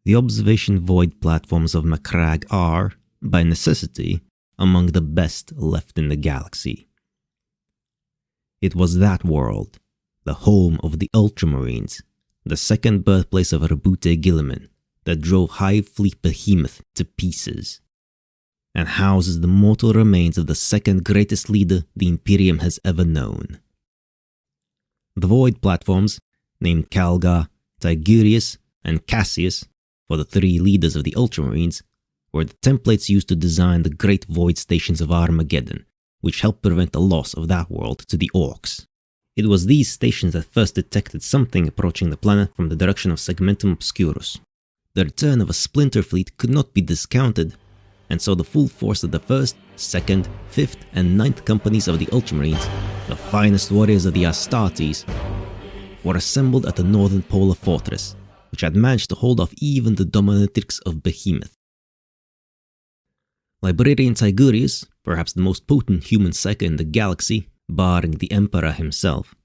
The observation void platforms of Macragge are, by necessity, among the best left in the galaxy. It was that world, the home of the Ultramarines, the second birthplace of Guilliman, that drove Hive Fleet Behemoth to pieces, and houses the mortal remains of the second greatest leader the Imperium has ever known. The void platforms, named Calgar, Tigurius, and Cassius, for the three leaders of the Ultramarines, were the templates used to design the great void stations of Armageddon, which helped prevent the loss of that world to the Orcs. It was these stations that first detected something approaching the planet from the direction of Segmentum Obscurus. The return of a splinter fleet could not be discounted, and so the full force of the 1st, 2nd, 5th, and 9th companies of the Ultramarines, the finest warriors of the Astartes, were assembled at the northern polar fortress, which had managed to hold off even the dominatrix of Behemoth. Librarian Tigurius, perhaps the most potent human psyker in the galaxy, barring the Emperor himself,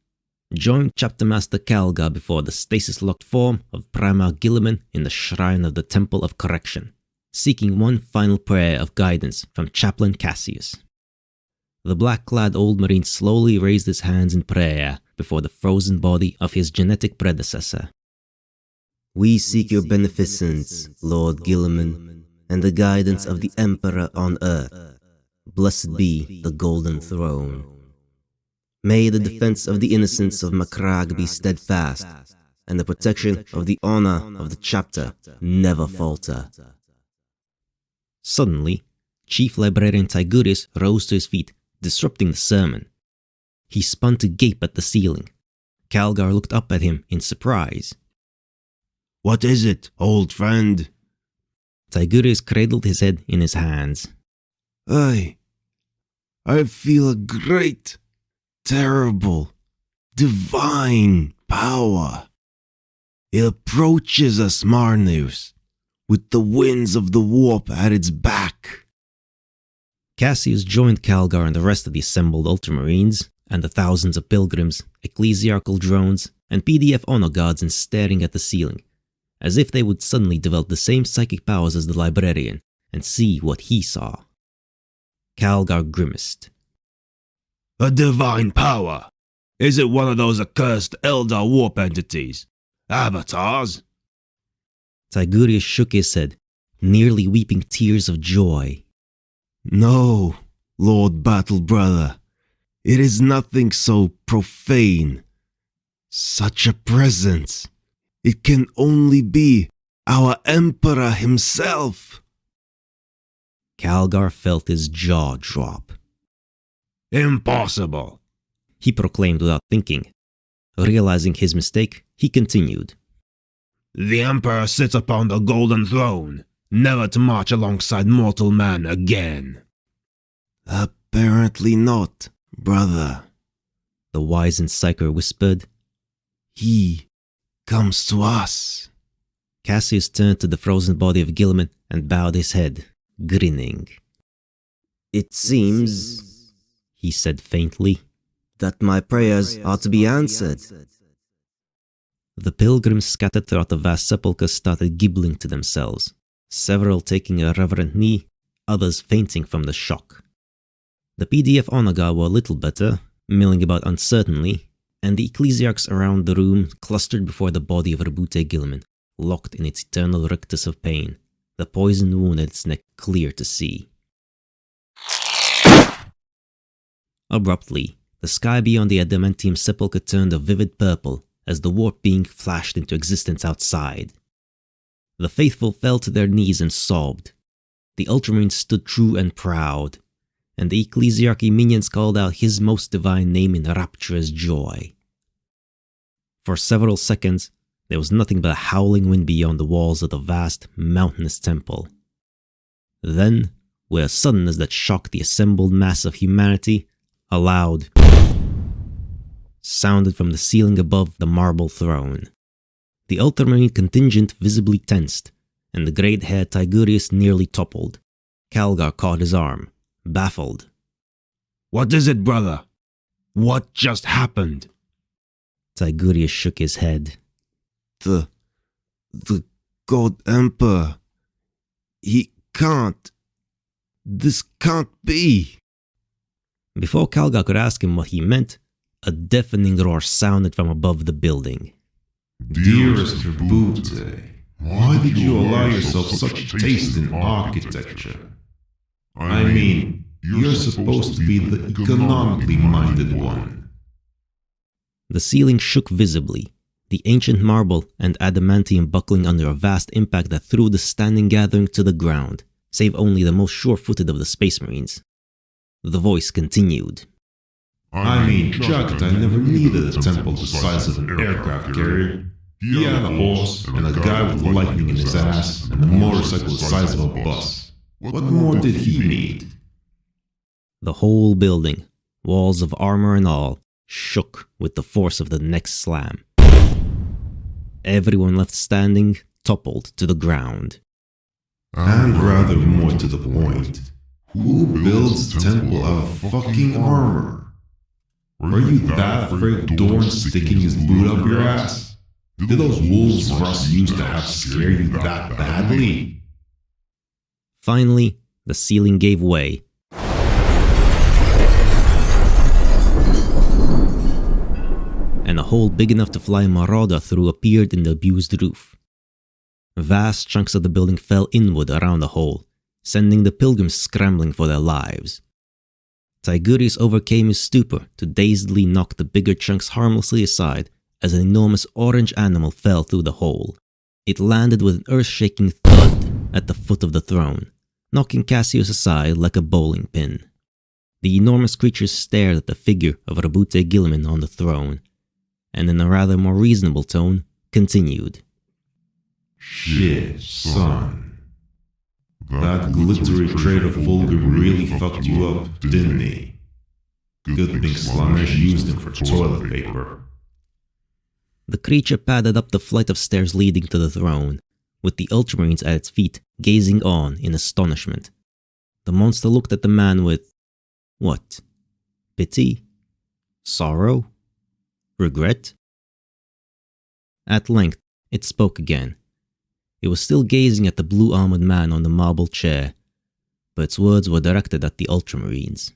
joined Chapter Master Calgar before the stasis-locked form of Primarch Guilliman in the Shrine of the Temple of Correction, seeking one final prayer of guidance from Chaplain Cassius. The black-clad old marine slowly raised his hands in prayer before the frozen body of his genetic predecessor. We seek your beneficence, Lord Guilliman, and the guidance of the Emperor on earth. Blessed be the Golden Throne. May the defense of the innocents of Macragge be steadfast, and the protection of the honor of the chapter never falter. Suddenly, Chief Librarian Tigurius rose to his feet, disrupting the sermon. He spun to gape at the ceiling. Calgar looked up at him in surprise. What is it, old friend? Tigurius cradled his head in his hands. I feel a great, terrible, divine power. It approaches us, Marneus, with the winds of the warp at its back. Cassius joined Calgar and the rest of the assembled Ultramarines, and the thousands of pilgrims, ecclesiarchal drones, and PDF honor guards in staring at the ceiling, as if they would suddenly develop the same psychic powers as the librarian and see what he saw. Calgar grimaced. A divine power? Is it one of those accursed Eldar warp entities? Avatars? Tigurius shook his head, nearly weeping tears of joy. No, Lord Battle Brother. It is nothing so profane. Such a presence. It can only be our Emperor himself. Calgar felt his jaw drop. Impossible, he proclaimed without thinking. Realizing his mistake, he continued. The Emperor sits upon the golden throne, never to march alongside mortal man again. Apparently not, brother, the wizened psyker whispered. He comes to us. Cassius turned to the frozen body of Guilliman and bowed his head, grinning. It seems, he said faintly, that my prayers are to be answered. The pilgrims scattered throughout the vast sepulchre started gibbling to themselves, several taking a reverent knee, others fainting from the shock. The PDF honor guard were a little better, milling about uncertainly, and the ecclesiarchs around the room clustered before the body of Guilliman, locked in its eternal rictus of pain, the poisoned wound at its neck clear to see. Abruptly, the sky beyond the adamantium sepulchre turned a vivid purple as the warp being flashed into existence outside. The faithful fell to their knees and sobbed. The Ultramarines stood true and proud, and the ecclesiarchy minions called out his most divine name in rapturous joy. For several seconds, there was nothing but a howling wind beyond the walls of the vast, mountainous temple. Then, with a suddenness that shocked the assembled mass of humanity, a loud sounded from the ceiling above the marble throne. The Ultramarine contingent visibly tensed, and the great-haired Tigurius nearly toppled. Calgar caught his arm, baffled. What is it, brother? What just happened? Tigurius shook his head. The God Emperor. He can't. This can't be. Before Calgar could ask him what he meant, a deafening roar sounded from above the building. Dearest Tribute, why did you allow yourself such taste in architecture? I mean, you're supposed to be the economically minded one. The ceiling shook visibly, the ancient marble and adamantium buckling under a vast impact that threw the standing gathering to the ground, save only the most sure-footed of the Space Marines. The voice continued. I mean, Chagatai never needed a temple the size of an aircraft carrier. He had a horse and a guy with lightning in his ass and a motorcycle the size of a bus. What more did he need? The whole building, walls of armor and all, shook with the force of the next slam. Everyone left standing toppled to the ground. And rather more to the point, who builds a temple out of fucking armor? Were you that afraid of Dorn sticking his boot up your ass? Did those wolves Russ used to have scare you that badly? Finally, the ceiling gave way. And a hole big enough to fly a marauder through appeared in the abused roof. Vast chunks of the building fell inward around the hole, sending the pilgrims scrambling for their lives. Tigurius overcame his stupor to dazedly knock the bigger chunks harmlessly aside as an enormous orange animal fell through the hole. It landed with an earth-shaking thud at the foot of the throne, knocking Cassius aside like a bowling pin. The enormous creature stared at the figure of Rabute Guilliman on the throne, and in a rather more reasonable tone, continued. Shit, son. That glittery traitor Fulgur really fucked you up, didn't he? Good thing Slanesh used him for toilet paper. The creature padded up the flight of stairs leading to the throne, with the Ultramarines at its feet gazing on in astonishment. The monster looked at the man with... what? Pity? Sorrow? Regret? At length, it spoke again. It was still gazing at the blue-armored man on the marble chair, but its words were directed at the Ultramarines.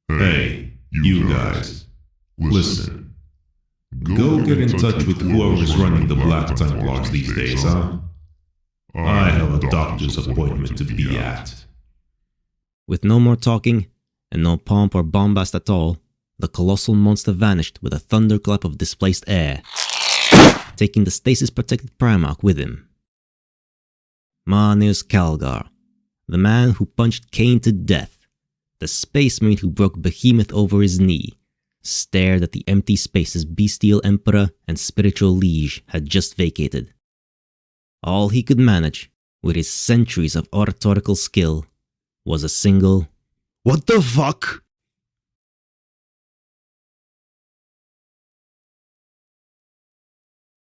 Hey, you guys, listen. Go get in touch with whoever is running the Black Templars these days, huh? I have a doctor's appointment to be at. With no more talking, and no pomp or bombast at all, the colossal monster vanished with a thunderclap of displaced air, taking the stasis-protected Primarch with him. Marneus Calgar, the man who punched Cain to death, the space marine who broke Behemoth over his knee, stared at the empty space his bestial emperor and spiritual liege had just vacated. All he could manage, with his centuries of oratorical skill, was a single, What the fuck?